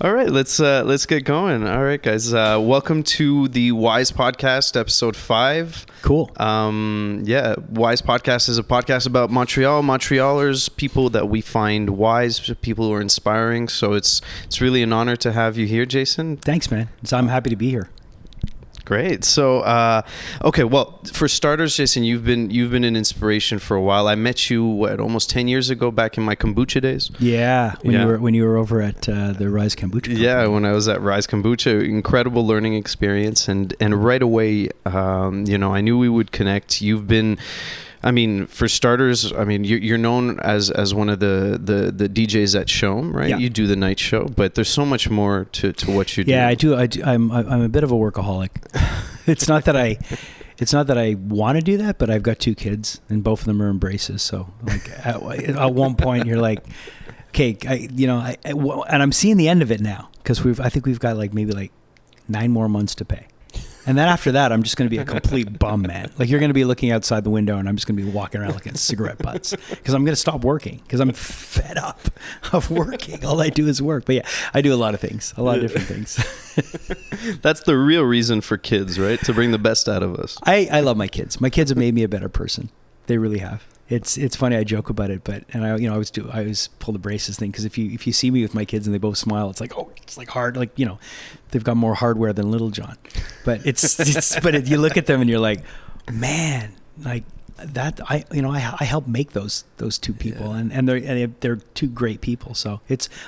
All right, let's get going. All right, guys, welcome to the Wise Podcast, episode 5. Cool. Wise Podcast is a podcast about Montreal, Montrealers, people that we find wise, people who are inspiring. So it's really an honor to have you here, Jason. Thanks, man. So I'm happy to be here. Great. So, okay. Well, for starters, Jason, you've been an inspiration for a while. I met you almost 10 years ago, back in my kombucha days. Yeah, when you were over at the Rise Kombucha Company. Yeah, when I was at Rise Kombucha, incredible learning experience, and right away, I knew we would connect. You've been. I mean, for starters, you're known as one of the DJs at CHOM, right? Yeah. You do the night show, but there's so much more to what you do. Yeah, I do. I'm a bit of a workaholic. It's not that I want to do that, but I've got 2 kids, and both of them are in braces. So, like, at one point, you're like, okay, and I'm seeing the end of it now because I think we've got maybe 9 more months to pay. And then after that, I'm just going to be a complete bum, man. Like, you're going to be looking outside the window, and I'm just going to be walking around looking at cigarette butts because I'm going to stop working because I'm fed up of working. All I do is work. But yeah, I do a lot of things, a lot of different things. That's the real reason for kids, right? To bring the best out of us. I love my kids. My kids have made me a better person. They really have. It's funny, I joke about it, but I always pull the braces thing because if you see me with my kids and they both smile, it's like hard, they've got more hardware than Little John. But you look at them and you're like, man, like that. I helped make those 2 people, yeah. and they're 2 great people. So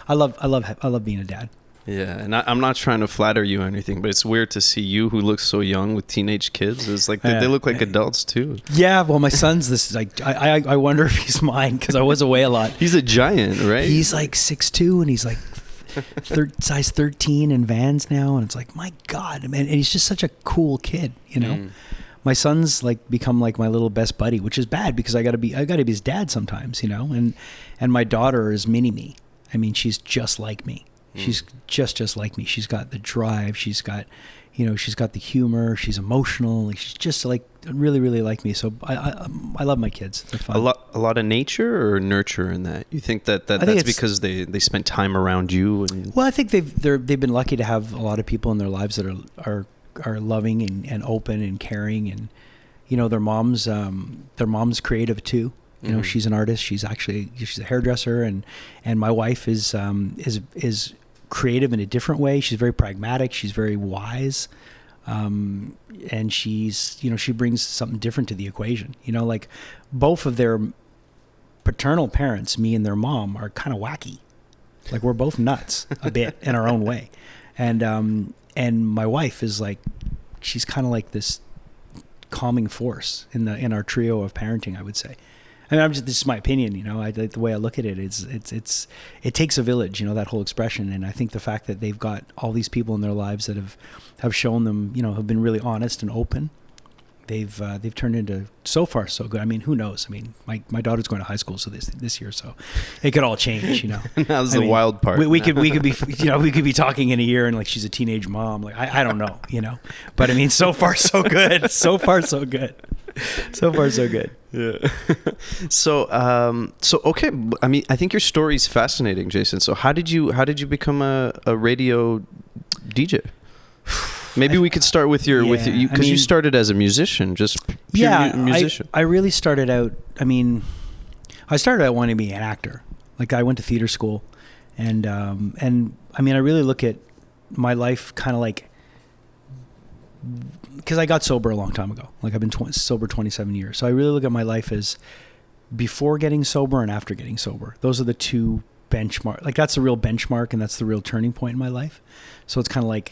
I love being a dad. Yeah, and I'm not trying to flatter you or anything, but it's weird to see you, who looks so young, with teenage kids. It's like they look like adults too. Yeah, well, my son's this. Like, I wonder if he's mine because I was away a lot. He's a giant, right? He's like 6'2", and he's like size 13 in Vans now, and it's like, my God, man! And he's just such a cool kid, My son's become my little best buddy, which is bad because I gotta be his dad sometimes, and my daughter is mini me. I mean, she's just like me. She's just like me. She's got the drive. She's got the humor. She's emotional. She's just really, really like me. So I love my kids. They're fun. A lot of nature or nurture in that. You think that's because they spent time around you? Well, I think they've been lucky to have a lot of people in their lives that are loving and open and caring, and their mom's creative too. She's an artist. She's a hairdresser, and my wife is creative in a different way. She's very pragmatic. She's very wise, and she brings something different to the equation. Both of their paternal parents, me and their mom, are kind of wacky. Like, we're both nuts a bit in our own way, and my wife is she's kind of like this calming force in our trio of parenting, I would say. I mean, this is my opinion, the way I look at it is it takes a village, that whole expression. And I think the fact that they've got all these people in their lives that have shown them, have been really honest and open. They've turned into, so far so good. I mean, who knows? I mean, my daughter's going to high school this year, so it could all change, That's the wild part. We could be we could be talking in a year and she's a teenage mom. I don't know, But I mean, so far so good. So far so good. So far so good. Yeah. So okay. I mean, I think your story is fascinating, Jason. So how did you become a radio DJ? Maybe we could start with you because you started as a musician, just pure musician. I really started out. I mean, I started out wanting to be an actor. I went to theater school, and I mean, I really look at my life kind of because I got sober a long time ago. I've been sober 27 years. So I really look at my life as before getting sober and after getting sober. Those are the 2 benchmark. That's the real benchmark, and that's the real turning point in my life. So it's kind of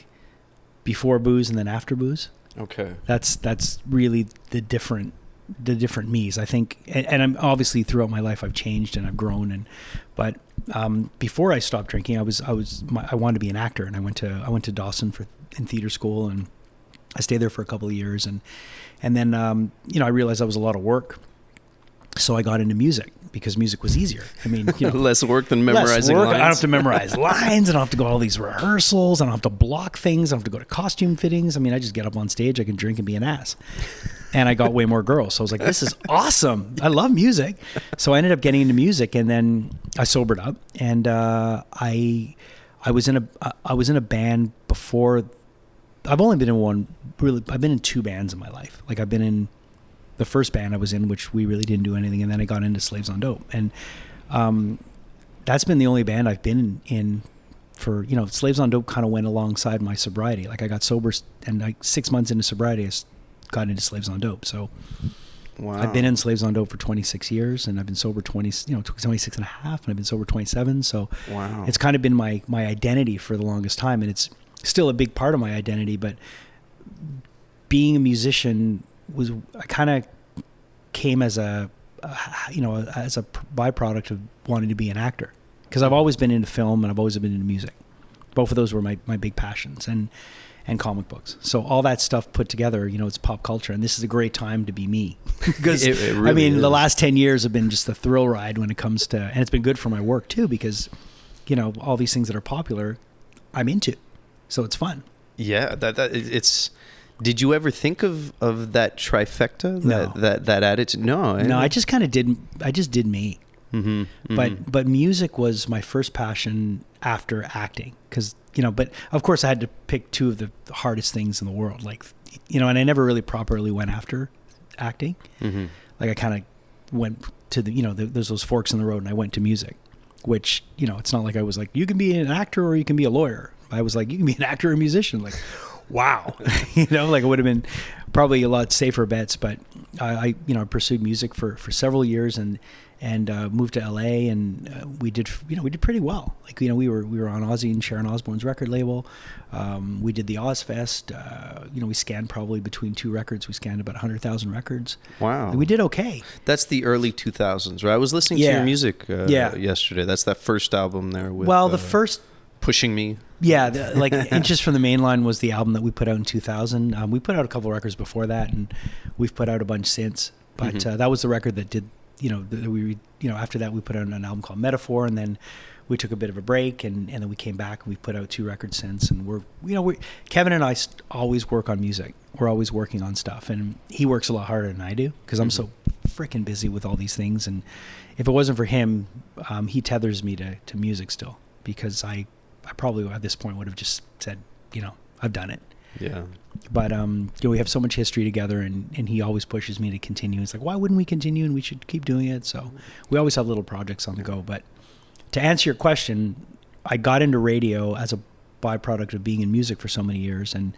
before booze and then after booze. Okay. That's really the different me's, I think. And I'm obviously throughout my life I've changed and I've grown, but before I stopped drinking, I wanted to be an actor, and I went to Dawson in theater school, and I stayed there for a couple of years, and then I realized that was a lot of work, so I got into music because music was easier. I mean, less work than memorizing lines. I don't have to memorize lines. I don't have to go to all these rehearsals. I don't have to block things. I don't have to go to costume fittings. I mean, I just get up on stage. I can drink and be an ass. And I got way more girls. So I was like, this is awesome. I love music. So I ended up getting into music, and then I sobered up, and I I was in a band before. I've only been in one, really. I've been in two bands in my life. Like I've been in the first band I was in, which we really didn't do anything, and then I got into Slaves on Dope, and that's been the only band I've been in for, Slaves on Dope kind of went alongside my sobriety. Like I got sober, and like 6 months into sobriety, I got into Slaves on Dope. So Wow. I've been in Slaves on Dope for 26 years, and I've been sober 26 and a half, and I've been sober 27. So Wow. it's kind of been my identity for the longest time, and it's still a big part of my identity. But being a musician I kind of came as a byproduct of wanting to be an actor, because I've always been into film and I've always been into music. Both of those were my big passions, and comic books. So all that stuff put together, it's pop culture, and this is a great time to be me. Because it really is. the last 10 years have been just a thrill ride when it comes to, and it's been good for my work too, because all these things that are popular I'm into, so it's fun. Yeah, it's. Did you ever think of that trifecta? No. That attitude? No. I just kind of did. I just did me. Mm-hmm, mm-hmm. But music was my first passion after acting, because but of course I had to pick two of the hardest things in the world, like and I never really properly went after acting. Mm-hmm. Like I kind of went to there's those forks in the road, and I went to music, which it's not like I was like, you can be an actor or you can be a lawyer. I was like, you can be an actor or a musician. Like, wow. Like it would have been probably a lot safer bets, but I pursued music for several years, and moved to LA, and we did pretty well. Like, we were on Ozzy and Sharon Osbourne's record label. We did the Ozfest. We scanned probably between two records. We scanned about 100,000 records. Wow. We did okay. That's the early 2000s, right? I was listening to your music yesterday. That's that first album there with the first Pushing Me. Yeah, Inches from the Mainline was the album that we put out in 2000. We put out a couple records before that, and we've put out a bunch since. But Mm-hmm. That was the record that did, after that we put out an album called Metaphor, and then we took a bit of a break, and then we came back, and we put out two records since. And Kevin and I always work on music. We're always working on stuff, and he works a lot harder than I do, because I'm so freaking busy with all these things. And if it wasn't for him, he tethers me to music still, because I probably at this point would have just said, I've done it. Yeah. But we have so much history together, and he always pushes me to continue. It's like, why wouldn't we continue? And we should keep doing it. So we always have little projects on the go. But to answer your question, I got into radio as a byproduct of being in music for so many years, and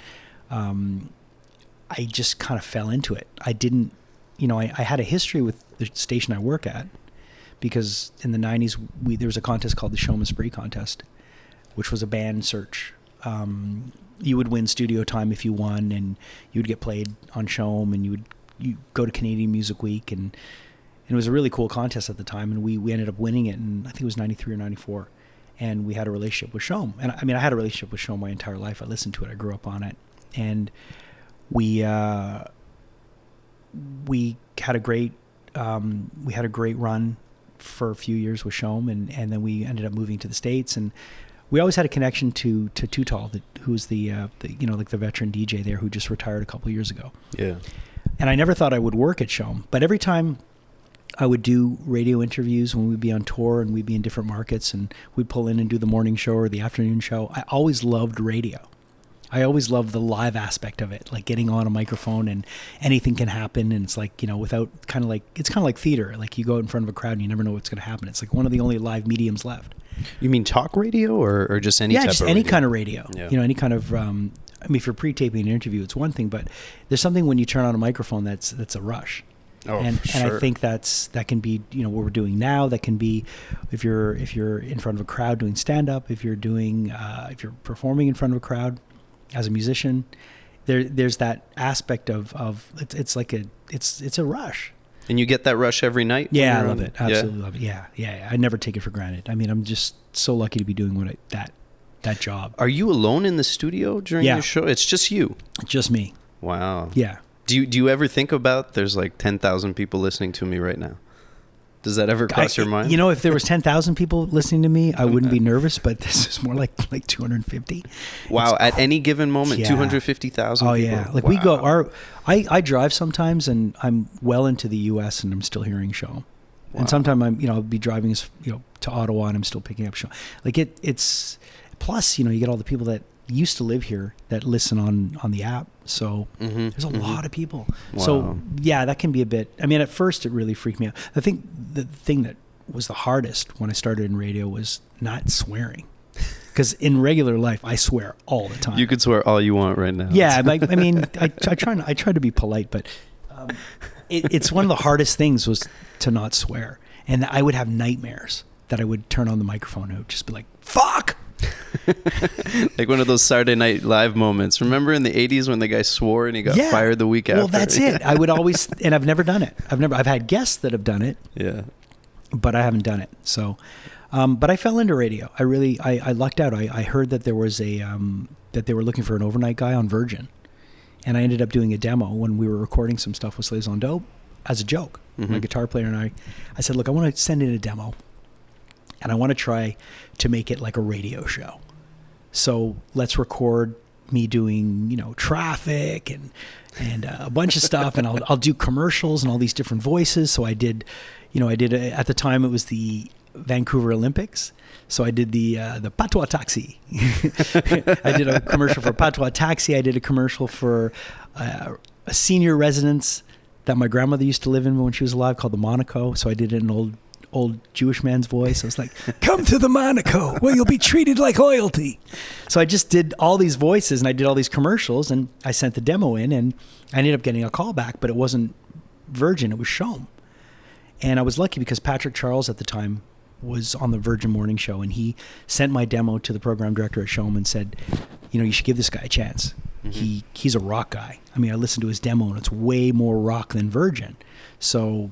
I just kind of fell into it. I didn't, I had a history with the station I work at, because in the 90s there was a contest called the CHOM Spree contest, which was a band search. You would win studio time if you won, and you would get played on CHOM, and you go to Canadian Music Week, and it was a really cool contest at the time, and we ended up winning it, and I think it was 93 or 94, and we had a relationship with CHOM. And I had a relationship with CHOM my entire life. I listened to it, I grew up on it, and we had a great run for a few years with CHOM, and then we ended up moving to the States, and we always had a connection to Tutal, who's the veteran DJ there, who just retired a couple of years ago. Yeah. And I never thought I would work at CHOM, but every time I would do radio interviews when we'd be on tour and we'd be in different markets, and we'd pull in and do the morning show or the afternoon show, I always loved radio. I always loved the live aspect of it, like getting on a microphone and anything can happen. And it's like, it's kind of like theater. Like you go out in front of a crowd and you never know what's going to happen. It's like one of the only live mediums left. You mean talk radio or just any type just of any radio? kind of radio. Yeah. Any kind of, if you're pre-taping an interview, it's one thing, but there's something when you turn on a microphone that's a rush. Oh, and for sure. And I think that can be, what we're doing now. That can be if you're in front of a crowd doing stand-up, if you're performing in front of a crowd as a musician, there's that aspect of it's a rush. And you get that rush every night? Yeah, I love it. Absolutely love it. Yeah. I never take it for granted. I mean, I'm just so lucky to be doing that job. Are you alone in the studio during your show? It's just you? Just me. Wow. Yeah. Do you ever think about there's like 10,000 people listening to me right now? Does that ever cross your mind? If there was 10,000 people listening to me, I wouldn't be nervous, but this is more like 250. Wow. At any given moment, 250,000 Oh, people? yeah. Like we go, I drive sometimes and I'm well into the U.S. and I'm still hearing CHOM. Wow. And sometimes I'll be driving to Ottawa and I'm still picking up CHOM. Like it's, plus, you know, you get all the people that used to live here that listen on the app. So there's a lot of people. Wow. So yeah, that can be a bit, I mean, at first it really freaked me out. The thing that was the hardest when I started in radio was not swearing. Because in regular life, I swear all the time. You could swear all you want right now. Yeah, like, I mean, I try to be polite, but it's one of the hardest things was to not swear. And I would have nightmares that I would turn on the microphone and it would just be like, fuck! Like one of those Saturday Night Live moments. Remember in the 80s when the guy swore and he got fired the week after? Well, that's it. I would always, and I've never done it. I've had guests that have done it. Yeah. But I haven't done it. So, but I fell into radio. I lucked out. I heard that there was that they were looking for an overnight guy on Virgin. And I ended up doing a demo when we were recording some stuff with Slaves on Dope as a joke. My guitar player and I said, look, I want to send in a demo. And I want to try to make it like a radio show. So let's record me doing, you know, traffic and a bunch of stuff. And I'll do commercials and all these different voices. So I did, at the time it was the Vancouver Olympics. So I did the Patois Taxi. I did a commercial for Patois Taxi. I did a commercial for a senior residence that my grandmother used to live in when she was alive called the Monaco. So I did it in an old Jewish man's voice. I was like, come to the Monaco where you'll be treated like royalty. So I just did all these voices and I did all these commercials and I sent the demo in and I ended up getting a call back, but it wasn't Virgin, it was CHOM. And I was lucky because Patrick Charles at the time was on the Virgin Morning Show and he sent my demo to the program director at CHOM and said, you know, you should give this guy a chance. He's a rock guy. I mean, I listened to his demo and it's way more rock than Virgin. So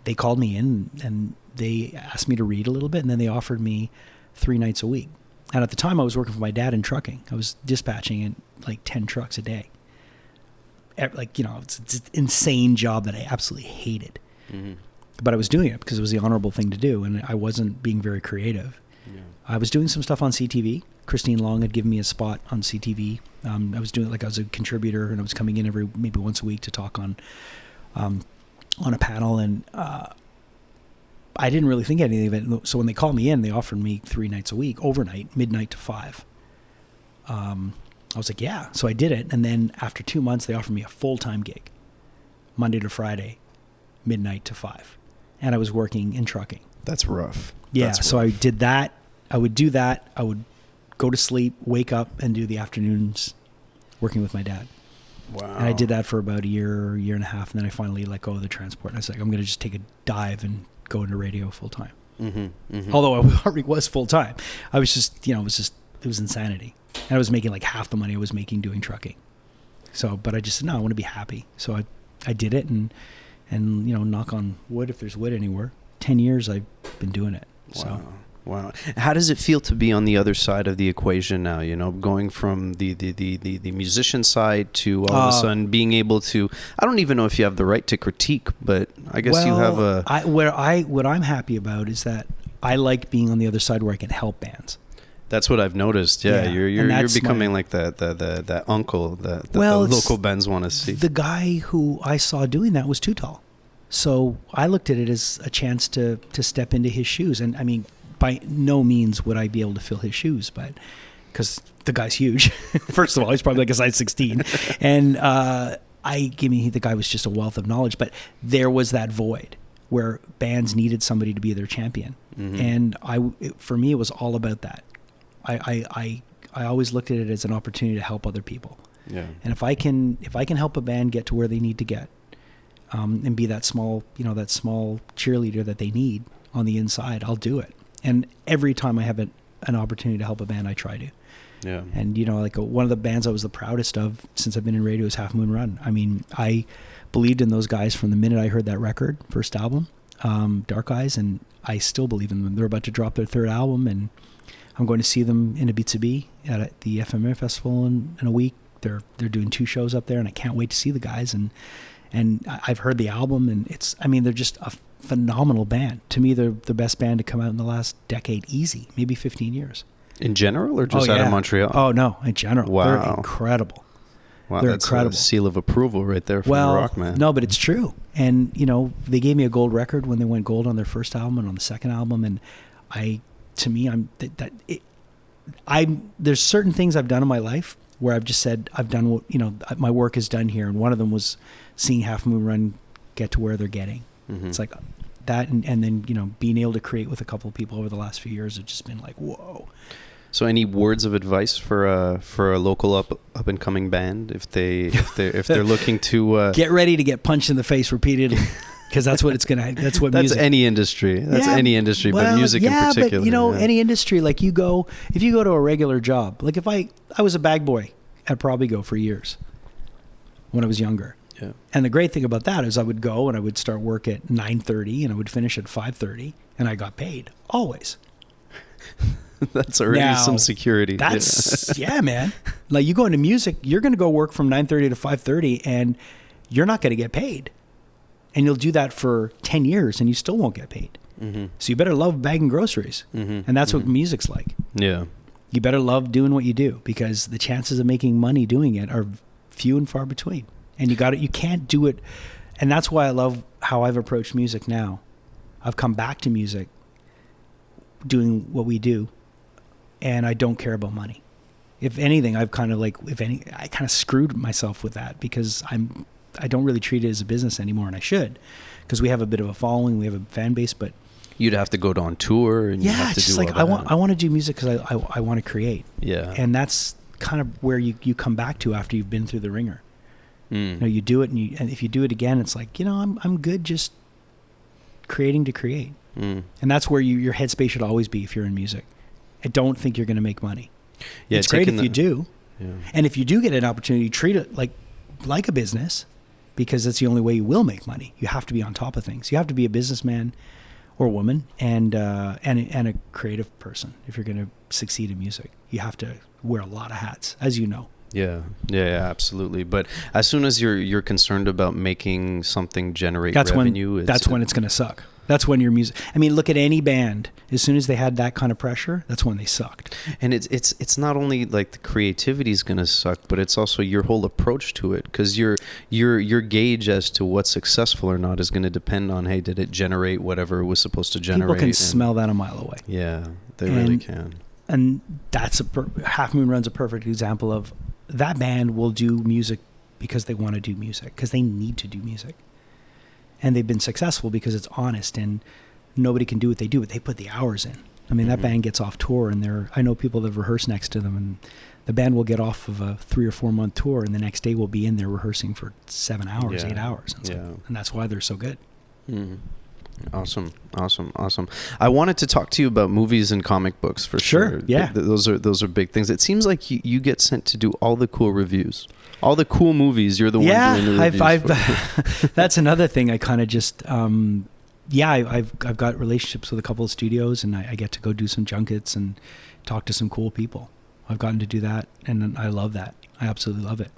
they called me in and they asked me to read a little bit and then they offered me 3 nights a week. And at the time I was working for my dad in trucking. I was dispatching in like 10 trucks a day. Like, you know, it's an insane job that I absolutely hated. But I was doing it because it was the honorable thing to do and I wasn't being very creative. Yeah. I was doing some stuff on CTV. Christine Long had given me a spot on CTV. I was doing, like, I was a contributor and I was coming in maybe once a week to talk on a panel and I didn't really think anything of it. So when they called me in, they offered me 3 nights a week, overnight, midnight to 5. I was like, yeah. So I did it. And then after 2 months, they offered me a full-time gig, Monday to Friday, midnight to 5. And I was working in trucking. That's rough. Yeah. So I did that. I would do that. I would go to sleep, wake up, and do the afternoons working with my dad. Wow. And I did that for about a year and a half. And then I finally let go of the transport. And I was like, I'm going to just take a dive and go into radio full time. Although I already was full time. I was just, you know, it was insanity. And I was making like half the money I was making doing trucking. So, but I just said, no, I want to be happy. So I did it and, you know, knock on wood if there's wood anywhere. 10 years I've been doing it. Wow. So. Wow. How does it feel to be on the other side of the equation now, you know, going from the musician side to all of a sudden being able to, I don't even know if you have the right to critique, but I guess you have what I'm happy about is that I like being on the other side where I can help bands. That's what I've noticed. Yeah. You're becoming like that uncle that the local bands want to see. The guy who I saw doing that was Too Tall. So I looked at it as a chance to step into his shoes. And I mean, by no means would I be able to fill his shoes, but because the guy's huge. First of all, he's probably like a size 16. And the guy was just a wealth of knowledge, but there was that void where bands needed somebody to be their champion. And for me, it was all about that. I always looked at it as an opportunity to help other people. Yeah. And if I can help a band get to where they need to get, and be that small cheerleader that they need on the inside, I'll do it. And every time I have an opportunity to help a band, I try to. Yeah. And, you know, like one of the bands I was the proudest of since I've been in radio is Half Moon Run. I mean, I believed in those guys from the minute I heard that record, first album, Dark Eyes, and I still believe in them. They're about to drop their 3rd album, and I'm going to see them in Abitibi at the FMA Festival in a week. They're doing 2 shows up there, and I can't wait to see the guys. And I've heard the album, and they're just a phenomenal band. To me, they're the best band to come out in the last decade, easy, maybe 15 years. In general, or just out of Montreal? Oh, no, in general. Wow. They're incredible. Wow, they're that's incredible. A seal of approval right there from Rockman. No, but it's true. And, you know, they gave me a gold record when they went gold on their first album and on the second album. And there's certain things I've done in my life where I've just said, I've done what, my work is done here. And one of them was seeing Half Moon Run get to where they're getting. Mm-hmm. It's like that. And then, being able to create with a couple of people over the last few years have just been like, whoa. So any words of advice for a local up and coming band if they're looking to get ready to get punched in the face repeatedly? Because that's what that's music. Any industry. Any industry, but music in particular. But any industry, like if you go to a regular job, like if I was a bag boy at Probigo for years when I was younger. Yeah. And the great thing about that is I would go and I would start work at 9:30 and I would finish at 5:30 and I got paid always. That's already some security. That's yeah, man. Like you go into music, you're going to go work from 9:30 to 5:30 and you're not going to get paid. And you'll do that for 10 years and you still won't get paid. Mm-hmm. So you better love bagging groceries. Mm-hmm. And that's what music's like. Yeah. You better love doing what you do because the chances of making money doing it are few and far between. And you can't do it. And that's why I love how I've approached music now. I've come back to music doing what we do and I don't care about money. If anything, I kind of screwed myself with that because I don't really treat it as a business anymore, and I should, because we have a bit of a following, we have a fan base, but you'd have to go on tour, and you have to do all that. I want to do music because I want to create. Yeah, and that's kind of where you come back to after you've been through the ringer. You do it, and if you do it again, it's like I'm good just creating to create, and that's where your headspace should always be if you're in music. I don't think you're going to make money. Yeah, it's great if you do, and if you do get an opportunity, treat it like a business. Because that's the only way you will make money. You have to be on top of things. You have to be a businessman or woman and a creative person if you're going to succeed in music. You have to wear a lot of hats, as you know. Yeah, absolutely. But as soon as you're concerned about making something generate revenue, that's when it's going to suck. That's when your music. I mean, look at any band. As soon as they had that kind of pressure, that's when they sucked. And it's not only like the creativity is going to suck, but it's also your whole approach to it, because your gauge as to what's successful or not is going to depend on, hey, did it generate whatever it was supposed to generate? People can smell that a mile away. Yeah, they really can. And that's Half Moon Run's a perfect example of that band will do music because they want to do music, because they need to do music. And they've been successful because it's honest and nobody can do what they do, but they put the hours in. I mean, that band gets off tour and I know people that rehearse next to them, and the band will get off of a 3 or 4 month tour and the next day we'll be in there rehearsing for 7 hours, 8 hours. And that's why they're so good. Awesome. I wanted to talk to you about movies and comic books for sure. Yeah. Those are big things. It seems like you get sent to do all the cool reviews. All the cool movies, you're the one doing the reviews. That's another thing. I kind of just, I've got relationships with a couple of studios, and I get to go do some junkets and talk to some cool people. I've gotten to do that, and I love that. I absolutely love it.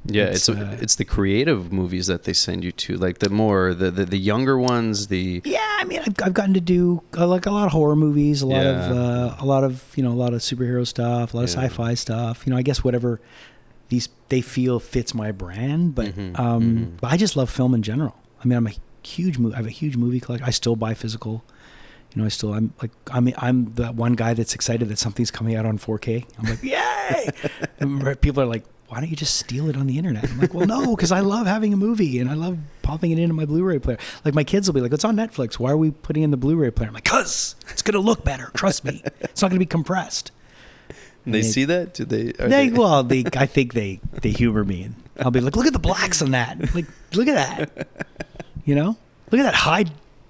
Yeah, it's the creative movies that they send you to, like the younger ones. I mean, I've gotten to do like a lot of horror movies, a lot of superhero stuff, a lot of sci-fi stuff. I guess whatever they feel fits my brand, but but I just love film in general. I mean, I have a huge movie collection. I still buy physical. I'm that one guy that's excited that something's coming out on 4K. I'm like, yay! And people are like, why don't you just steal it on the internet? I'm like, well, no, because I love having a movie and I love popping it into my Blu-ray player. Like my kids will be like, it's on Netflix. Why are we putting in the Blu-ray player? I'm like, cause it's going to look better. Trust me. It's not going to be compressed. They see that? Do they? I think they humor me, and I'll be like, look at the blacks on that. Like, look at that. Look at that high,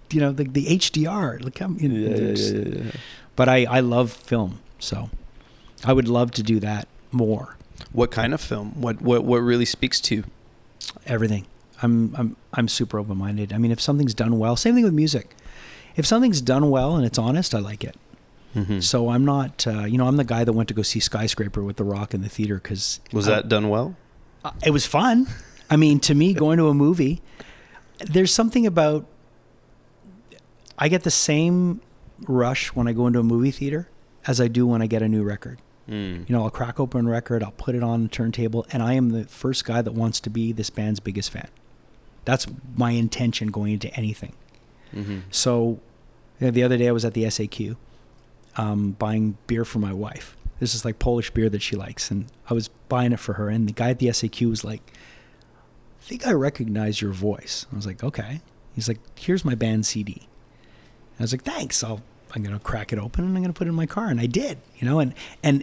the HDR. Look how. Yeah. But I love film, so I would love to do that more. What kind of film? What really speaks to you? Everything. I'm super open-minded. I mean, if something's done well, same thing with music. If something's done well and it's honest, I like it. Mm-hmm. So I'm not, I'm the guy that went to go see Skyscraper with The Rock in the theater because... Was that done well? It was fun. I mean, to me, going to a movie, there's something about... I get the same rush when I go into a movie theater as I do when I get a new record. I'll crack open a record, I'll put it on the turntable, and I am the first guy that wants to be this band's biggest fan. That's my intention going into anything. Mm-hmm. So the other day I was at the SAQ buying beer for my wife. There's this like Polish beer that she likes, and I was buying it for her, and the guy at the SAQ was like, I think I recognize your voice. I was like, okay. He's like, here's my band CD. I was like, thanks. I'm going to crack it open and I'm going to put it in my car. And I did, and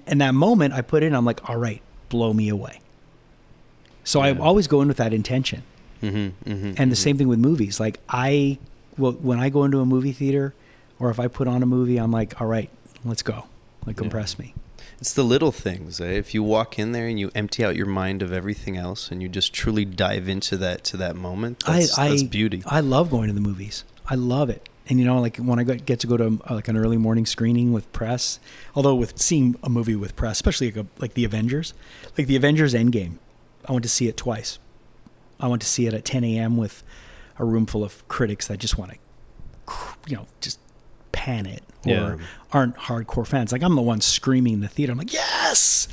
that moment I put it in, I'm like, all right, blow me away. So I always go in with that intention. And the same thing with movies. Like when I go into a movie theater or if I put on a movie, I'm like, all right, let's go. Like, impress me. It's the little things. If you walk in there and you empty out your mind of everything else and you just truly dive into that moment, that's beauty. I love going to the movies. I love it. And, like when I get to go to like an early morning screening with press, although with seeing a movie with press, especially like the Avengers Endgame, I went to see it twice. I went to see it at 10 a.m. with a room full of critics that just want to, just pan it or aren't hardcore fans. Like, I'm the one screaming in the theater. I'm like, yes!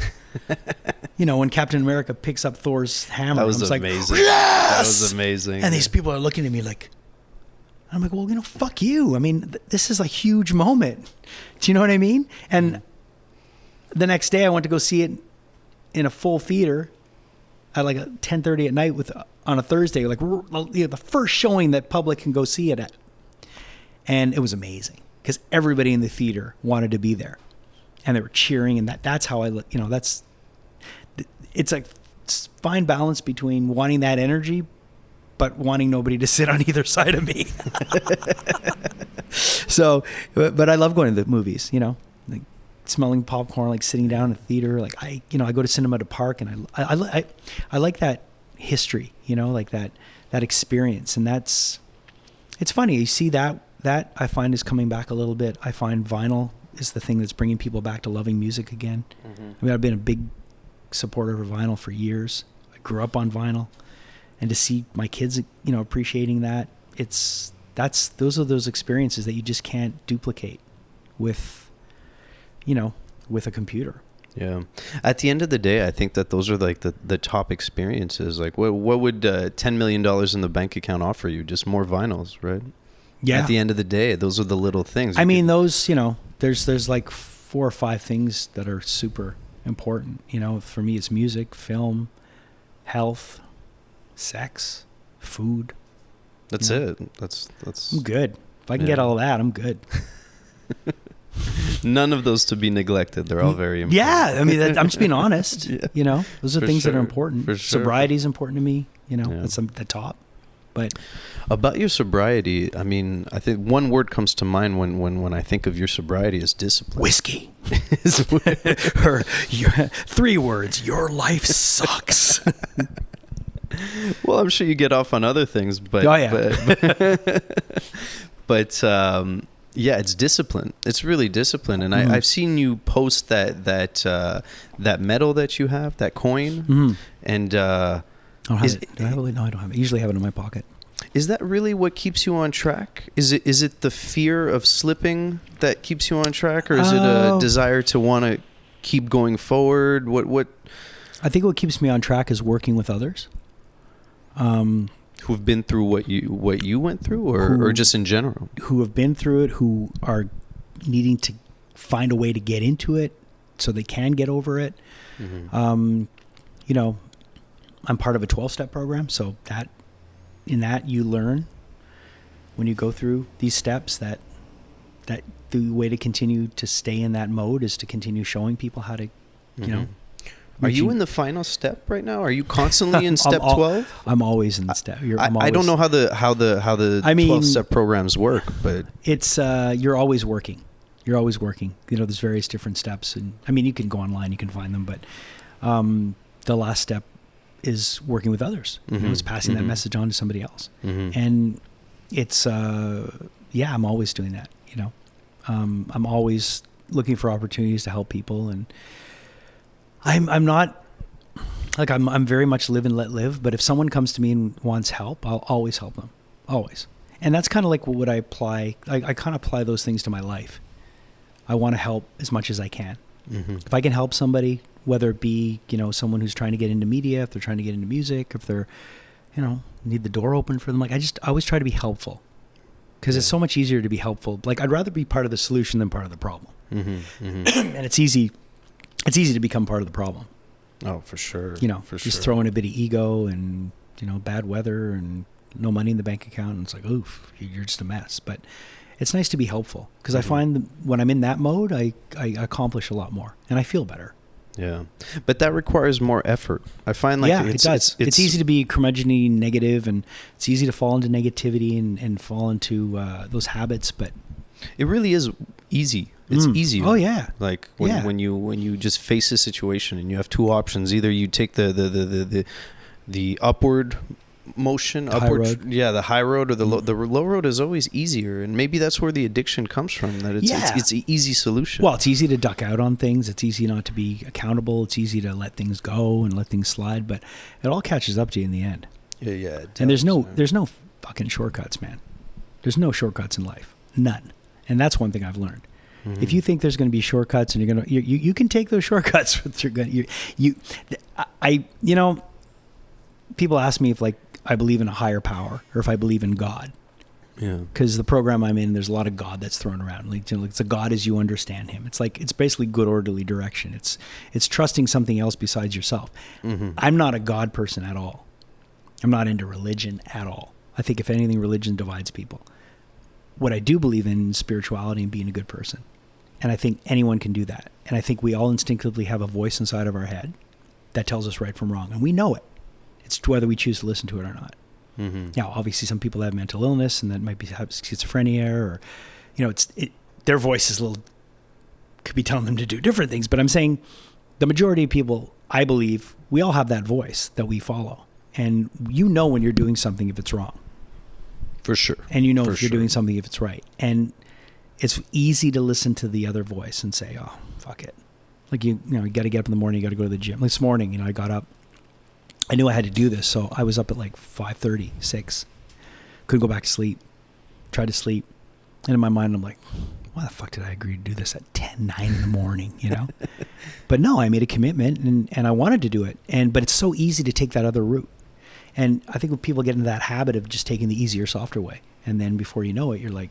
When Captain America picks up Thor's hammer, that was amazing. Like, yes! That was amazing. And these people are looking at me like, I'm like, well, fuck you. I mean, this is a huge moment. Do you know what I mean? And the next day I went to go see it in a full theater at like 10:30 at night on a Thursday, like the first showing that public can go see it at. And it was amazing because everybody in the theater wanted to be there and they were cheering, and that's how it's like fine balance between wanting that energy but wanting nobody to sit on either side of me. So, but I love going to the movies, like smelling popcorn, like sitting down in a theater. Like I go to Cinema to Park, and I like that history, like that experience. And it's funny. You see that I find is coming back a little bit. I find vinyl is the thing that's bringing people back to loving music again. I mean, I've been a big supporter of vinyl for years. I grew up on vinyl. And to see my kids, appreciating that, those are those experiences that you just can't duplicate with a computer. Yeah. At the end of the day, I think that those are like the top experiences. Like, what would $10 million in the bank account offer you? Just more vinyls, right? Yeah. At the end of the day, those are the little things. I mean, those, there's like 4 or 5 things that are super important. For me, it's music, film, health, sex, food. That's it. That's. I'm good. If I can get all that, I'm good. None of those to be neglected. They're all very important. Yeah, I mean, I'm just being honest. Those are things that are important. For sure. Sobriety is important to me. That's the top. But about your sobriety, I mean, I think one word comes to mind when I think of your sobriety is discipline. Whiskey. Or 3 words. Your life sucks. Well, I'm sure you get off on other things, but yeah, it's discipline. It's really discipline, and I've seen you post that medal that you have, that coin, and I don't have it. Do I have it? No, I don't have it. I usually have it in my pocket. Is that really what keeps you on track? Is it the fear of slipping that keeps you on track, or is it a desire to want to keep going forward? What? I think what keeps me on track is working with others. Who've been through what you went through, or just in general? Who have been through it, who are needing to find a way to get into it so they can get over it. I'm part of a 12-step program, so that you learn when you go through these steps that the way to continue to stay in that mode is to continue showing people how to, Are you in the final step right now? Are you constantly in step 12? I'm always in the step. I don't know how the 12-step programs work, but it's you're always working. You're always working. There's various different steps, and I mean, you can go online, you can find them, but the last step is working with others. It's passing that message on to somebody else, and it's I'm always doing that. I'm always looking for opportunities to help people, and I'm not like I'm very much live and let live, but if someone comes to me and wants help, I'll always help them. Always. And that's kind of like what I apply. I kind of apply those things to my life. I want to help as much as I can. If I can help somebody, whether it be, someone who's trying to get into media, if they're trying to get into music, if they're, need the door open for them. Like I always try to be helpful because it's so much easier to be helpful. Like I'd rather be part of the solution than part of the problem. And it's easy it's easy to become part of the problem. Oh, for sure. Just throw in a bit of ego and, bad weather and no money in the bank account. And it's like, oof, you're just a mess. But it's nice to be helpful because I find that when I'm in that mode, I accomplish a lot more and I feel better. Yeah. But that requires more effort. I find it does. It's easy to be curmudgeon-y, negative, and it's easy to fall into negativity and fall into those habits. But it really is easy. It's easier. Oh yeah. Like when you just face a situation and you have two options. Either you take the upward motion, the high road. The high road, or the low road is always easier. And maybe that's where the addiction comes from. That it's an easy solution. Well, it's easy to duck out on things. It's easy not to be accountable. It's easy to let things go and let things slide. But it all catches up to you in the end. Yeah. And there's no fucking shortcuts, man. There's no shortcuts in life. None. And that's one thing I've learned. Mm-hmm. If you think there's going to be shortcuts and you can take those shortcuts, people ask me if I believe in a higher power or if I believe in God. Yeah. Because the program I'm in, there's a lot of God that's thrown around. It's a God as you understand him. It's basically good orderly direction. It's trusting something else besides yourself. Mm-hmm. I'm not a God person at all. I'm not into religion at all. I think if anything, religion divides people. What I do believe in is spirituality and being a good person. And I think anyone can do that. And I think we all instinctively have a voice inside of our head that tells us right from wrong. And we know it. It's whether we choose to listen to it or not. Mm-hmm. Now, obviously, some people have mental illness and that might be schizophrenia or, their voice could be telling them to do different things. But I'm saying the majority of people, I believe, we all have that voice that we follow. And when you're doing something if it's wrong. For sure. And if you're doing something if it's right. And it's easy to listen to the other voice and say, oh, fuck it. You got to get up in the morning, you got to go to the gym. This morning, I got up. I knew I had to do this, so I was up at 5:30, 6. Couldn't go back to sleep. Tried to sleep. And in my mind, I'm like, why the fuck did I agree to do this at 9 in the morning, But no, I made a commitment and I wanted to do it. But it's so easy to take that other route. And I think when people get into that habit of just taking the easier, softer way, and then before you know it, you're like,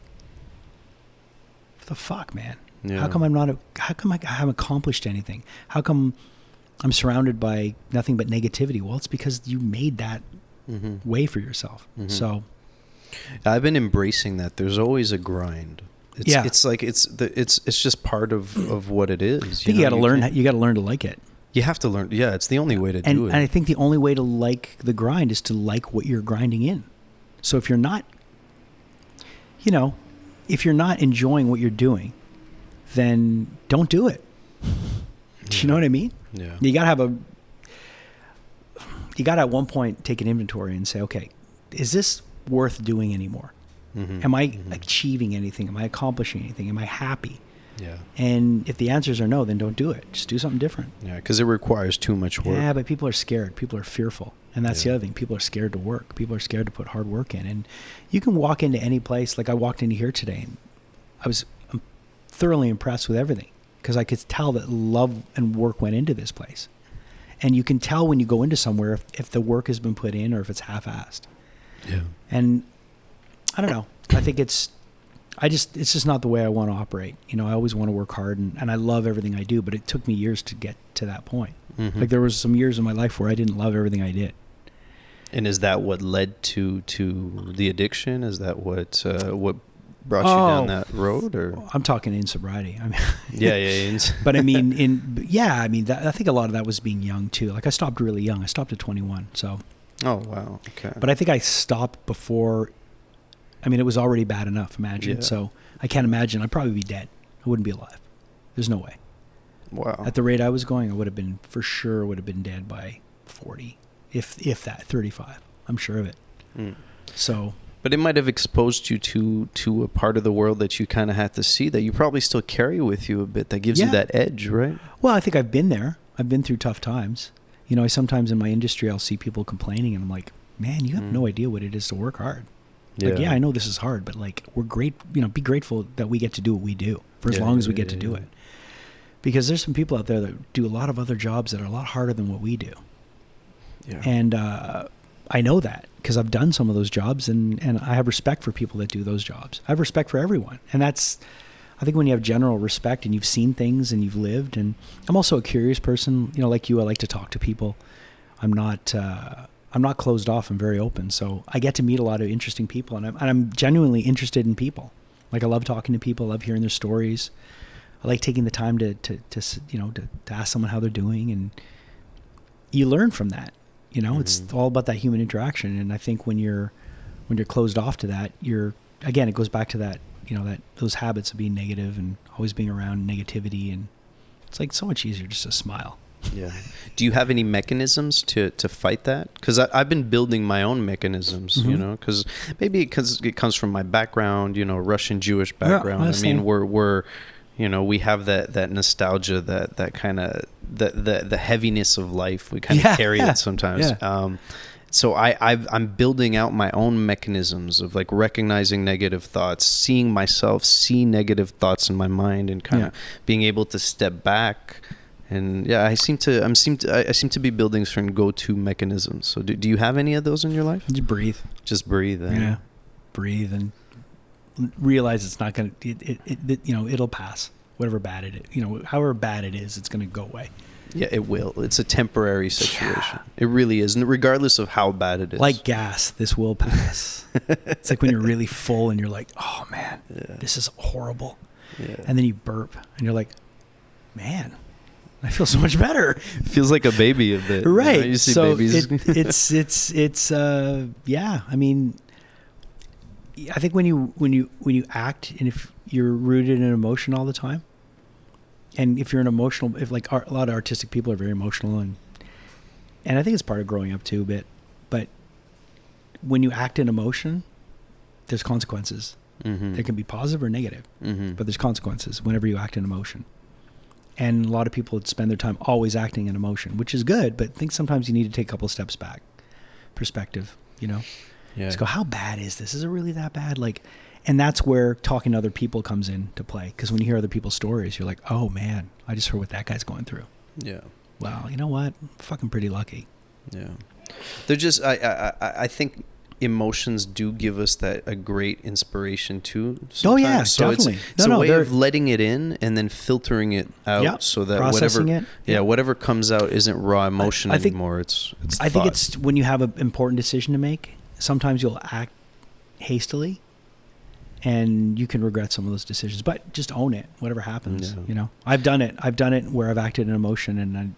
what the fuck, man? Yeah. How come I haven't accomplished anything? How come I'm surrounded by nothing but negativity? Well, it's because you made that way for yourself. Mm-hmm. So I've been embracing that. There's always a grind. It's just part of what it is. I think you got to learn to like it. You have to learn. Yeah, it's the only way to do it. And I think the only way to like the grind is to like what you're grinding in. So if you're not, if you're not enjoying what you're doing, then don't do it. Do you know what I mean? Yeah. You got to at one point take an inventory and say, okay, is this worth doing anymore? Mm-hmm. Am I achieving anything? Am I accomplishing anything? Am I happy? Yeah. And if the answers are no, then don't do it. Just do something different. Yeah, because it requires too much work. Yeah, but people are scared. People are fearful. And that's the other thing. People are scared to work. People are scared to put hard work in. And you can walk into any place. Like I walked into here today and I'm thoroughly impressed with everything because I could tell that love and work went into this place. And you can tell when you go into somewhere if the work has been put in or if it's half-assed. Yeah. And I don't know. I think it's just not the way I want to operate. I always want to work hard and I love everything I do, but it took me years to get to that point. Mm-hmm. There was some years in my life where I didn't love everything I did. And is that what led to the addiction? Is that what brought you down that road? Or I'm talking in sobriety. I mean, yeah. But I mean, I think a lot of that was being young too. I stopped really young. I stopped at 21. So. Oh wow. Okay. But I think I stopped before. I mean, it was already bad enough. Imagine. Yeah. So I can't imagine. I'd probably be dead. I wouldn't be alive. There's no way. Wow. At the rate I was going, I would have been dead by 40, if that 35. I'm sure of it. Mm. So. But it might have exposed you to a part of the world that you kind of had to see that you probably still carry with you a bit. That gives you that edge, right? Well, I think I've been there. I've been through tough times. I sometimes in my industry I'll see people complaining, and I'm like, man, you have no idea what it is to work hard. Yeah, I know this is hard, but we're great. Be grateful that we get to do what we do for as long as we get to do it. Because there's some people out there that do a lot of other jobs that are a lot harder than what we do. Yeah. And I know that because I've done some of those jobs, and I have respect for people that do those jobs. I have respect for everyone, and I think when you have general respect and you've seen things and you've lived, and I'm also a curious person, like you, I like to talk to people. I'm not closed off. I'm very open. So I get to meet a lot of interesting people, and I'm genuinely interested in people. Like I love talking to people. I love hearing their stories. I like taking the time to ask someone how they're doing, and you learn from that. It's all about that human interaction. And I think when you're closed off to that, again, it goes back to that, those habits of being negative and always being around negativity, and it's like so much easier just to smile. Yeah. Do you have any mechanisms to fight that? Because I've been building my own mechanisms, because maybe it comes from my background, Russian Jewish background. Yeah, I mean, we're we have that nostalgia, that kind of the heaviness of life. We kind of carry it sometimes. Yeah. So I'm building out my own mechanisms of like recognizing negative thoughts, seeing myself see negative thoughts in my mind, and kind of being able to step back. And I seem to be building certain go-to mechanisms. So do you have any of those in your life? Just breathe. Just breathe. Yeah. Breathe and realize it's not going to, it'll pass. Whatever bad it is, however bad it is, it's going to go away. Yeah, it will. It's a temporary situation. Yeah. It really is. And regardless of how bad it is. Like gas, this will pass. It's like when you're really full and you're like, oh man, this is horrible. Yeah. And then you burp and you're like, man, I feel so much better. Feels like a baby a bit. Right. You see so babies. it's I mean, I think when you act, and if you're rooted in emotion all the time, and if you're a lot of artistic people are very emotional, and I think it's part of growing up too a bit, but when you act in emotion, there's consequences. Mm-hmm. They can be positive or negative, but there's consequences whenever you act in emotion. And a lot of people spend their time always acting in emotion, which is good, but I think sometimes you need to take a couple of steps back. Perspective, Yeah. Just go, how bad is this? Is it really that bad? And that's where talking to other people comes into play. Because when you hear other people's stories, you're like, oh man, I just heard what that guy's going through. Yeah. Wow. You know what? I'm fucking pretty lucky. Yeah. They're just, I think emotions do give us a great inspiration too. Sometimes. Oh yeah, so definitely. It's a way of letting it in and then filtering it out, so that whatever comes out isn't raw emotion anymore. It's I think it's when you have an important decision to make, sometimes you'll act hastily and you can regret some of those decisions, but just own it. Whatever happens, I've done it where I've acted in emotion, and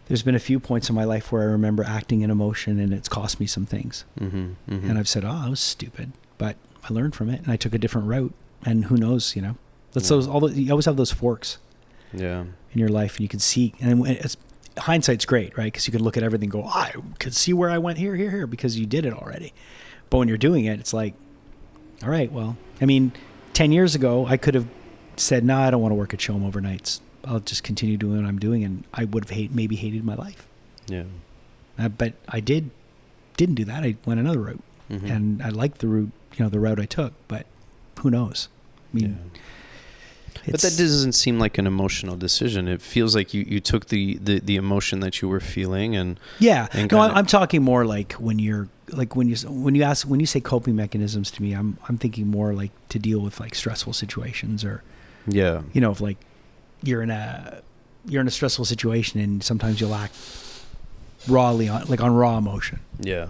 there's been a few points in my life where I remember acting in emotion and it's cost me some things. And I've said, I was stupid, but I learned from it and I took a different route, and who knows, you always have those forks in your life, and you can see, and hindsight's great, right? Because you can look at everything and go, I could see where I went here, because you did it already. But when you're doing it, it's like, all right, well, 10 years ago, I could have said, no, I don't want to work at CHOM overnights. I'll just continue doing what I'm doing, and I would have maybe hated my life. Yeah. But I didn't do that. I went another route, and I liked the route, the route I took. But who knows? But that doesn't seem like an emotional decision. It feels like you took the emotion that you were feeling, and I'm talking more like when you say coping mechanisms to me, I'm thinking more like to deal with like stressful situations, or if like you're in a stressful situation and sometimes you'll act rawly on raw emotion. Yeah.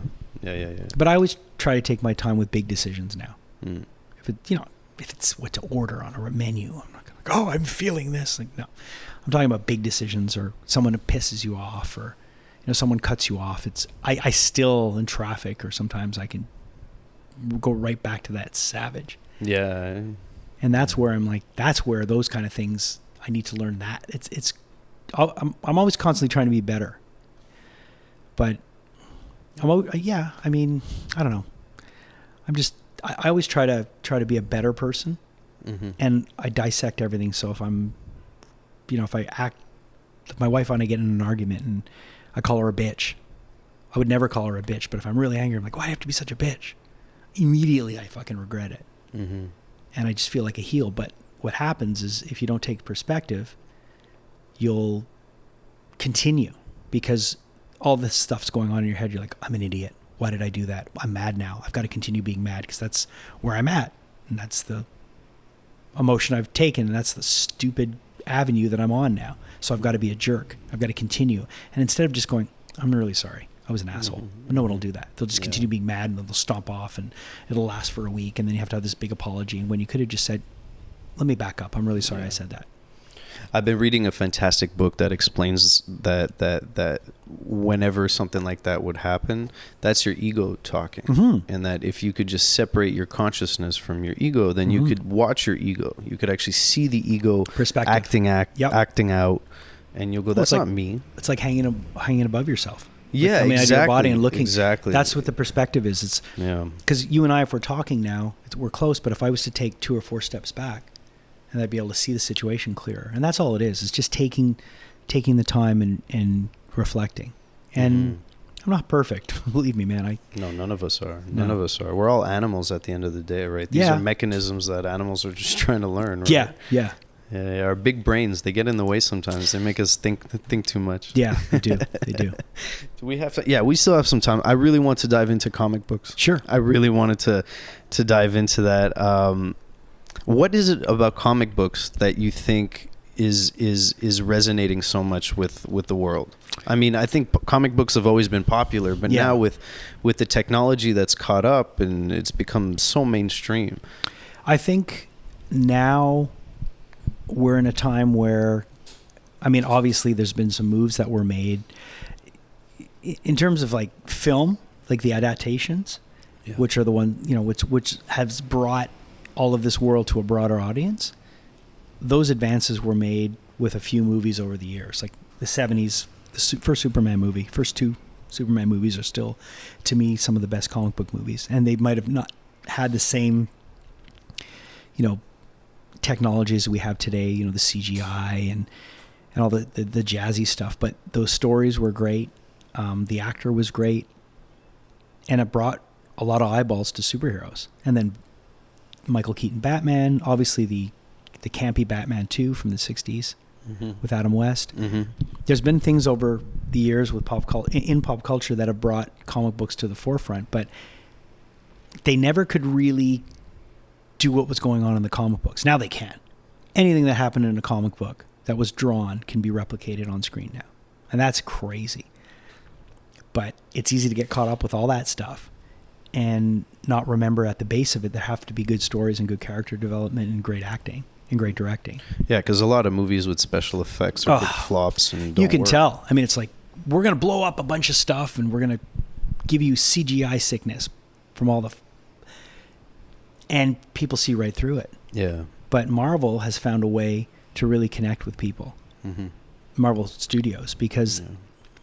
But I always try to take my time with big decisions now. If it's what to order on a menu, I'm not going to go, I'm feeling this. No, I'm talking about big decisions, or someone pisses you off, or, someone cuts you off. I still in traffic, or sometimes I can go right back to that savage. Yeah. And that's where I'm like, that's where those kind of things, I need to learn that. I'm always constantly trying to be better, but I don't know. I always try to be a better person, and I dissect everything. So if I'm, if my wife and I get in an argument and I call her a bitch, I would never call her a bitch. But if I'm really angry, I'm like, why do I have to be such a bitch? Immediately, I fucking regret it. And I just feel like a heel. But what happens is, if you don't take perspective, you'll continue, because all this stuff's going on in your head. You're like, I'm an idiot. Why did I do that? I'm mad now. I've got to continue being mad because that's where I'm at. And that's emotion I've taken, and that's the stupid avenue that I'm on now. So I've got to be a jerk. I've got to continue. And instead of just going, I'm really sorry, I was an asshole. But no one will do that. They'll just continue being mad, and they'll stomp off, and it'll last for a week, and then you have to have this big apology. And when you could have just said, let me back up. I'm really sorry I said that. I've been reading a fantastic book that explains that whenever something like that would happen, that's your ego talking. And that if you could just separate your consciousness from your ego, then you could watch your ego. You could actually see the ego acting out, and you'll go, that's not me. It's like hanging above yourself. Yeah, coming exactly. Out of your body and looking. Exactly. That's what the perspective is. It's because you and I, if we're talking now, we're close. But if I was to take 2 or 4 steps back, and I'd be able to see the situation clearer. And that's all it is. It's just taking the time and reflecting. And I'm not perfect. Believe me, man. No, none of us are. None of us are. We're all animals at the end of the day, right? These are mechanisms that animals are just trying to learn, right? Yeah. Our big brains, they get in the way sometimes. They make us think too much. Yeah, they do. They do. Do we have to? Yeah, we still have some time. I really want to dive into comic books. Sure. I really wanted to dive into that. What is it about comic books that you think is resonating so much with the world? I mean, I think comic books have always been popular, but now with the technology that's caught up and it's become so mainstream. I think now we're in a time where, I mean, obviously there's been some moves that were made in terms of like film, like the adaptations, which are the one, which has brought all of this world to a broader audience. Those advances were made with a few movies over the years. Like the 70s, the first Superman movie, first 2 Superman movies are still, to me, some of the best comic book movies. And they might have not had the same, technologies we have today, the CGI and all the jazzy stuff. But those stories were great. The actor was great. And it brought a lot of eyeballs to superheroes. And then Michael Keaton Batman, obviously the campy Batman 2 from the 60s with Adam West. There's been things over the years with pop culture that have brought comic books to the forefront, but they never could really do what was going on in the comic books. Now they can. Anything that happened in a comic book that was drawn can be replicated on screen now. And that's crazy. But it's easy to get caught up with all that stuff and not remember at the base of it there have to be good stories and good character development and great acting and great directing. Yeah, because a lot of movies with special effects are big flops and don't you can work. Tell. I mean, it's like, we're going to blow up a bunch of stuff and we're going to give you CGI sickness from all the... and people see right through it. Yeah. But Marvel has found a way to really connect with people. Marvel Studios, because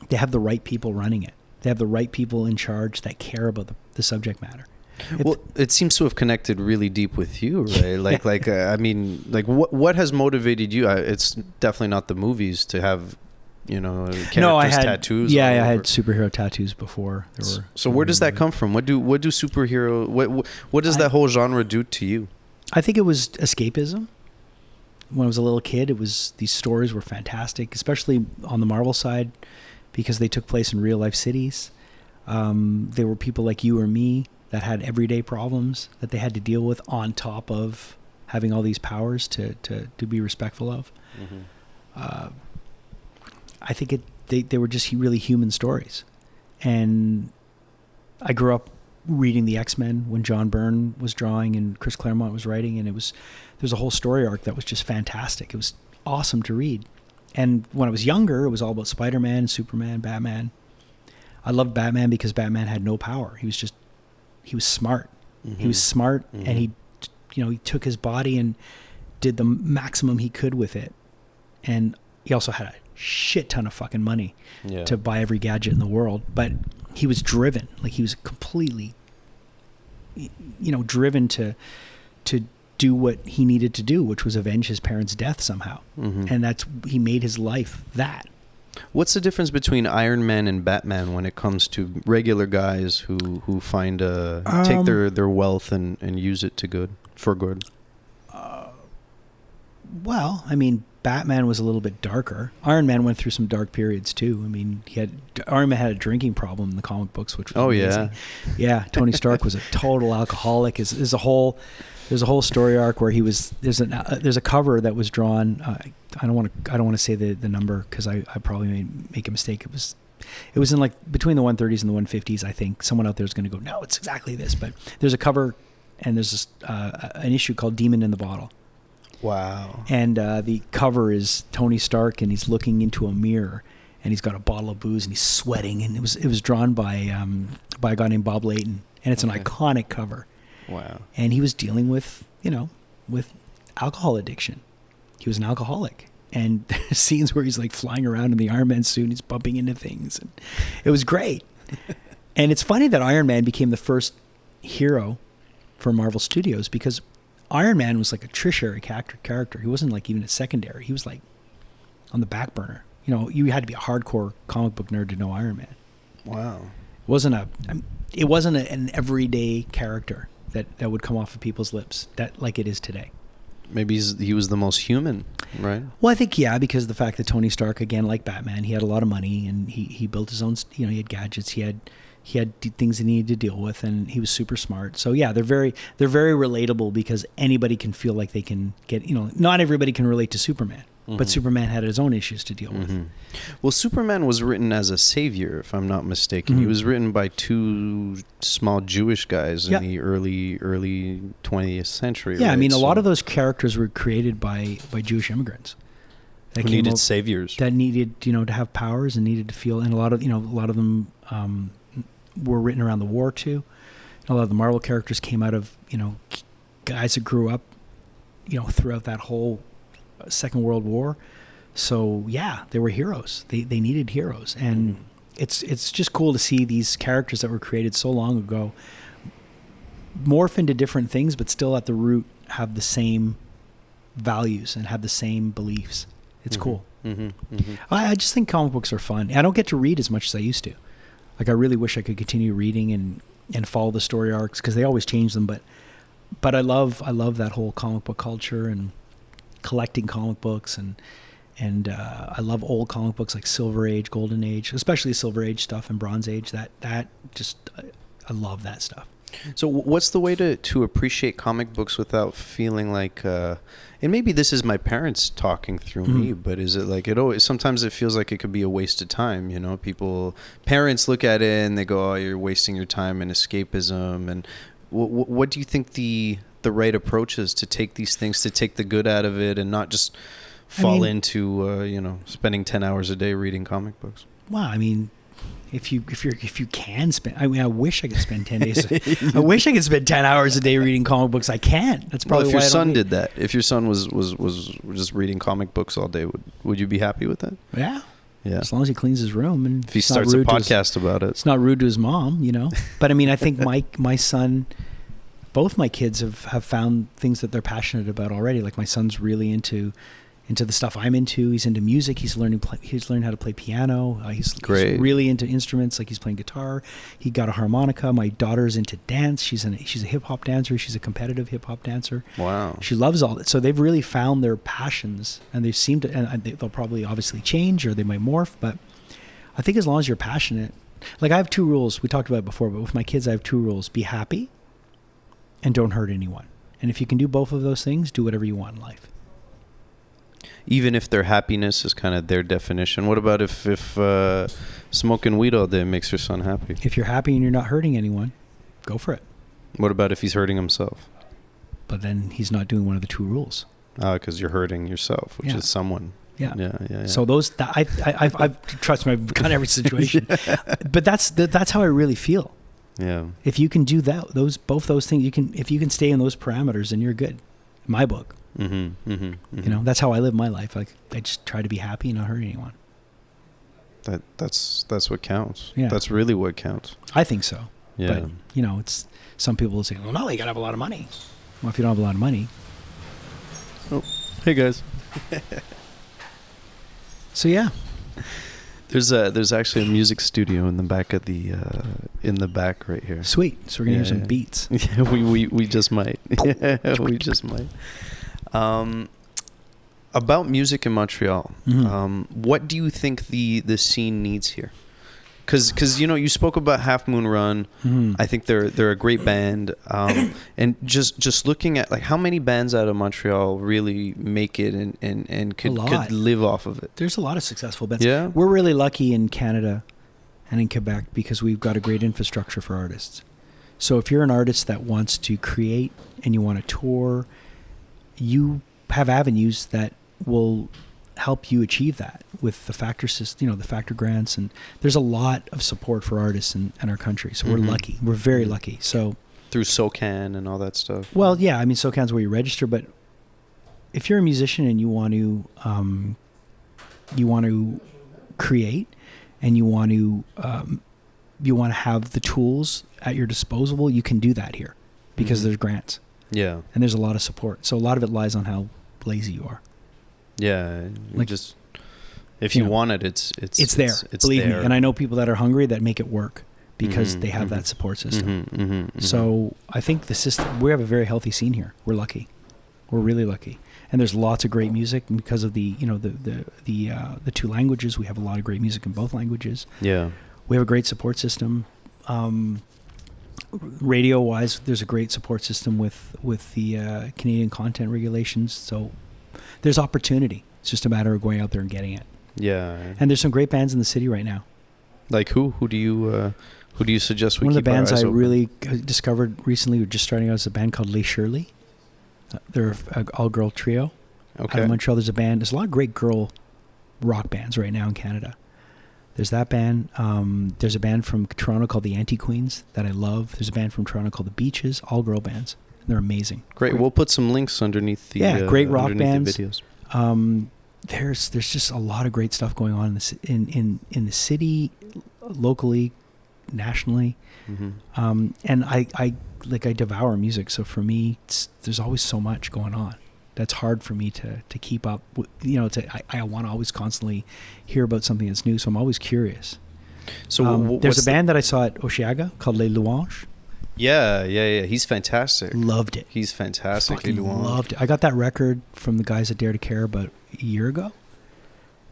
they have the right people running it. They have the right people in charge that care about the subject matter. It seems to have connected really deep with you, right? What has motivated you? It's definitely not the movies to have, characters I had tattoos. Yeah, I had superhero tattoos before. So where does that come from? What do superhero? What does that whole genre do to you? I think it was escapism. When I was a little kid, these stories were fantastic, especially on the Marvel side, because they took place in real life cities. They were people like you or me that had everyday problems that they had to deal with on top of having all these powers to be respectful of. I think they were just really human stories. And I grew up reading the X-Men when John Byrne was drawing and Chris Claremont was writing, and there's a whole story arc that was just fantastic. It was awesome to read. And when I was younger, it was all about Spider-Man, Superman, Batman. I loved Batman because Batman had no power. He was smart. He was smart, and he took his body and did the maximum he could with it. And he also had a shit ton of fucking money to buy every gadget in the world. But he was driven. Like, he was completely, driven to do what he needed to do, which was avenge his parents' death somehow. And he made his life that. What's the difference between Iron Man and Batman when it comes to regular guys who find take their wealth and use it for good? Well, I mean, Batman was a little bit darker. Iron Man went through some dark periods too. I mean, Iron Man had a drinking problem in the comic books, which was amazing. Yeah. Tony Stark was a total alcoholic. Is a whole There's a whole story arc where there's a cover that was drawn. I don't want to say the number because I probably make a mistake. It was in like between the 130s and the 150s. I think someone out there is going to go, no, it's exactly this. But there's a cover, and there's an issue called Demon in the Bottle. Wow. And the cover is Tony Stark, and he's looking into a mirror, and he's got a bottle of booze, and he's sweating. And it was drawn by a guy named Bob Layton, and it's an iconic cover. Wow. And he was dealing with alcohol addiction. He was an alcoholic. And there's scenes where he's like flying around in the Iron Man suit and he's bumping into things. And it was great. And it's funny that Iron Man became the first hero for Marvel Studios because Iron Man was like a tertiary character. He wasn't like even a secondary. He was like on the back burner. You know, you had to be a hardcore comic book nerd to know Iron Man. Wow. It wasn't an everyday character that would come off of people's lips that like it is today. Maybe he was the most human, right? Well, I think, yeah, because of the fact that Tony Stark, again, like Batman, he had a lot of money and he built his own, he had gadgets, he had things he needed to deal with, and he was super smart. So yeah, they're very relatable because anybody can feel like they can get, not everybody can relate to Superman, but Superman had his own issues to deal with. Well, Superman was written as a savior, if I'm not mistaken. He was written by two small Jewish guys in the early 20th century. Yeah, right? I mean, a lot of those characters were created by Jewish immigrants. Who needed saviors. That needed, to have powers and needed to feel, and a lot of them were written around the war too. A lot of the Marvel characters came out of, guys that grew up, throughout that whole Second World War. So yeah, they were heroes. They needed heroes, and it's just cool to see these characters that were created so long ago morph into different things, but still at the root have the same values and have the same beliefs. It's cool. I just think comic books are fun. I don't get to read as much as I used to. Like I really wish I could continue reading and follow the story arcs because they always change them. But I love that whole comic book culture and collecting comic books and I love old comic books like Silver Age, Golden Age, especially Silver Age stuff and Bronze Age. That just I love that stuff. So what's the way to appreciate comic books without feeling like and maybe this is my parents talking through me, but is it like sometimes it feels like it could be a waste of time, parents look at it and they go, oh, you're wasting your time in escapism. And what do you think the right approach is to take these things, to take the good out of it and not just fall into spending 10 hours a day reading comic books? Well, I mean, if you can spend, I wish I could spend 10 days. I wish I could spend 10 hours a day reading comic books. I can't. That's probably if your son did that. If your son was just reading comic books all day, would you be happy with that? Yeah. Yeah. As long as he cleans his room and if he starts a podcast about it. It's not rude to his mom, But I mean, I think my son, both my kids have found things that they're passionate about already. Like my son's really into the stuff I'm into. He's into music. He's learning how to play piano. He's really into instruments. Like he's playing guitar. He got a harmonica. My daughter's into dance. She's a hip hop dancer. She's a competitive hip hop dancer. Wow. She loves all that. So they've really found their passions, and they seem to. And they'll probably obviously change or they might morph. But I think as long as you're passionate, like I have 2 rules. We talked about it before, but with my kids, I have 2 rules: be happy, and don't hurt anyone. And if you can do both of those things, do whatever you want in life. Even if their happiness is kind of their definition. What about if smoking weed all day makes your son happy? If you're happy and you're not hurting anyone, go for it. What about if he's hurting himself? But then he's not doing one of the 2 rules. Because you're hurting yourself, which is someone. Yeah. So those, I've trust me, I've got every situation. But that's how I really feel. Yeah. If you can do both those things, if you can stay in those parameters, then you're good. In my book. That's how I live my life. Like I just try to be happy and not hurt anyone. That's what counts. Yeah. That's really what counts. I think so. Yeah. But it's some people will say, well, no, you gotta have a lot of money. Well, if you don't have a lot of money. Oh, hey guys. So yeah. There's actually a music studio in the back of in the back right here. Sweet. So we're gonna hear some beats. Yeah, we just might. We just might. About music in Montreal, what do you think the scene needs here? Because you spoke about Half Moon Run. Mm-hmm. I think they're a great band. And just looking at like how many bands out of Montreal really make it and could live off of it. There's a lot of successful bands. Yeah, we're really lucky in Canada and in Quebec because we've got a great infrastructure for artists. So if you're an artist that wants to create and you want to tour, you have avenues that will help you achieve that with the factor system, the factor grants, and there's a lot of support for artists in our country. So we're lucky. We're very lucky. So through SOCAN and all that stuff. Well, yeah, I mean SOCAN's where you register, but if you're a musician and you want to create and you want to have the tools at your disposal, you can do that here because there's grants. Yeah. And there's a lot of support. So a lot of it lies on how lazy you are. Yeah. If you want it, it's there. It's believe there. me. And I know people that are hungry that make it work because they have that support system. So I think the system, we have a very healthy scene here. We're lucky. We're really lucky. And there's lots of great music because of the two languages. We have a lot of great music in both languages. Yeah. We have a great support system. Radio-wise, there's a great support system with the Canadian content regulations. So there's opportunity. It's just a matter of going out there and getting it. Yeah. And there's some great bands in the city right now. Like who? Who do you suggest we One of keep the bands our eyes I open? really discovered recently, we're just starting out, is a band called Les Shirley. They're an all-girl trio. Okay. Out of Montreal, there's a lot of great girl rock bands right now in Canada. There's that band. There's a band from Toronto called the Anti-Queens that I love. There's a band from Toronto called the Beaches, all girl bands. They're amazing. Great. We'll put some links underneath the great rock bands. The videos. There's just a lot of great stuff going on in the city, locally, nationally. And I devour music. So for me, there's always so much going on. That's hard for me to keep up with, I want to always constantly hear about something that's new. So I'm always curious. So there's a band that I saw at Osheaga called Lou Walsh. Yeah. He's fantastic. Loved it. He's fantastic. Fucking loved it. I got that record from the guys at Dare to Care about a year ago.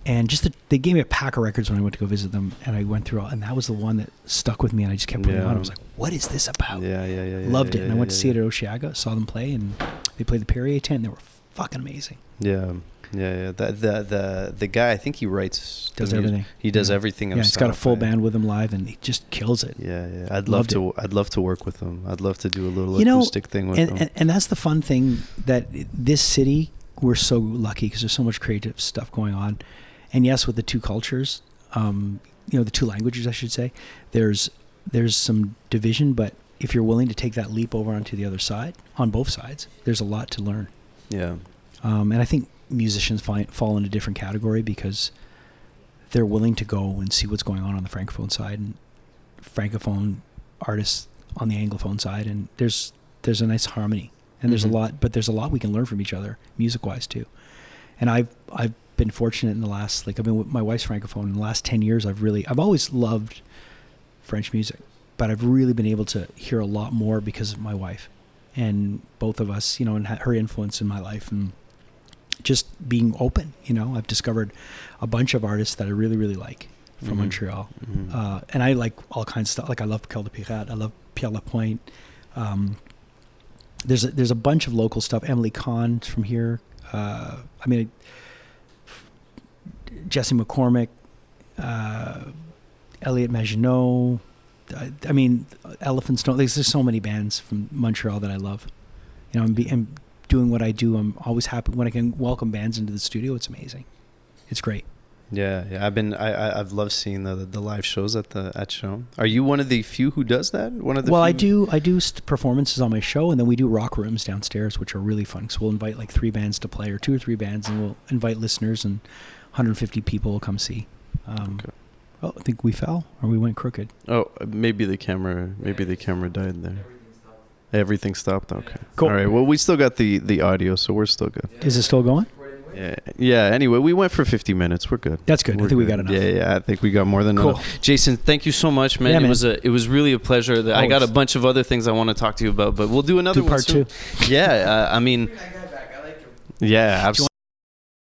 And they gave me a pack of records when I went to go visit them, and I went through all, and that was the one that stuck with me, and I just kept putting it on. I was like, what is this about? Yeah. Loved it. And I went to see it at Osheaga, saw them play, and they played the Perrier tent, and they were fucking amazing. Yeah. The guy, I think he writes. Does everything. He does everything himself. Yeah, he's got a full band with him live, and he just kills it. Yeah. I'd love to work with him. I'd love to do a little acoustic thing with him. And that's the fun thing, that this city, we're so lucky because there's so much creative stuff going on. And yes, with the two cultures, the two languages, I should say, there's some division, but if you're willing to take that leap over onto the other side, on both sides, there's a lot to learn. Yeah. And I think musicians fall in a different category because they're willing to go and see what's going on the Francophone side, and Francophone artists on the Anglophone side, and there's a nice harmony, and there's a lot we can learn from each other, music-wise too. And I've been fortunate in the last, I've been with my wife's Francophone in the last 10 years. I've always loved French music, but I've really been able to hear a lot more because of my wife and both of us, and her influence in my life, and just being open. I've discovered a bunch of artists that I really, really like from Montreal. And I like all kinds of stuff. Like I love Cœur de Pirate. I love Pierre Lapointe. There's a bunch of local stuff. Emily Kahn from here. Jesse McCormick, Elliot Maginot. Elephant Stone. There's so many bands from Montreal that I love. And doing what I do, I'm always happy when I can welcome bands into the studio. It's amazing. It's great. Yeah. I've loved seeing the live shows at CHOM. Are you one of the few who does that? I do performances on my show, and then we do rock rooms downstairs, which are really fun. So we'll invite 3 bands to play, or 2 or 3 bands, and we'll invite listeners, and 150 people will come see. Okay. Oh, I think we fell, or we went crooked. Oh, maybe the camera died there. Everything stopped. Okay. Cool. All right. Well, we still got the audio, so we're still good. Is it still going? Yeah. Anyway, we went for 50 minutes. We're good. That's good. I think we got enough. Yeah. I think we got more than enough. Jason, thank you so much, man. Yeah, It was really a pleasure. I got a bunch of other things I want to talk to you about, but we'll do another one part soon. 2. Yeah. Yeah, absolutely.